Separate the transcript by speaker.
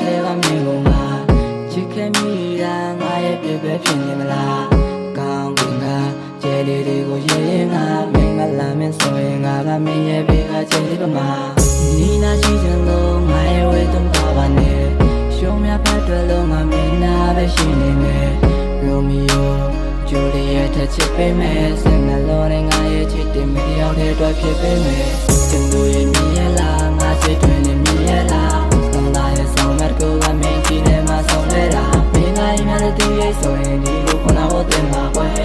Speaker 1: ထဲကမင်းကိုငါချစ်ခဲ့မိတာငါရဲ့ပြပဲဖြစ်နေမလားကောင်းကင်ကကျဲလေးတွေကိုရဲရဲငါမင်းကလာမင်းဆိုရင်ငါကမင်းရဲ့ဘေးကချစ်လေးပါမှာနီနာရှိချင်လို့ငါရဲ့ဝေတုံးပါပါနဲ့ရှုံးမြဖတ်တွေ့လို့ငါမင်းနာပဲရှိနေမယ်ရိုမီယိုဂျူလီယက်ထက်ချစ်ပေးမယ်စင်နှလုံးနဲ့ငါရဲ့ချစ်တင်မတယောက်တည်းအတွက်ဖြစ်ပေးမယ်ကျန်သူရဲ့မြင်ရလားငါချစ်တွေနဲ့မြင်ရလားဆောင်လာရဲ့ဆောင်မတ်ကိုကမင်းကြည့်နေမှဆောင်လဲတာမင်းကအိမ်မှာတူရဲ့ဆိုရင်ဒီလိုခုနကတင်မှာကွယ်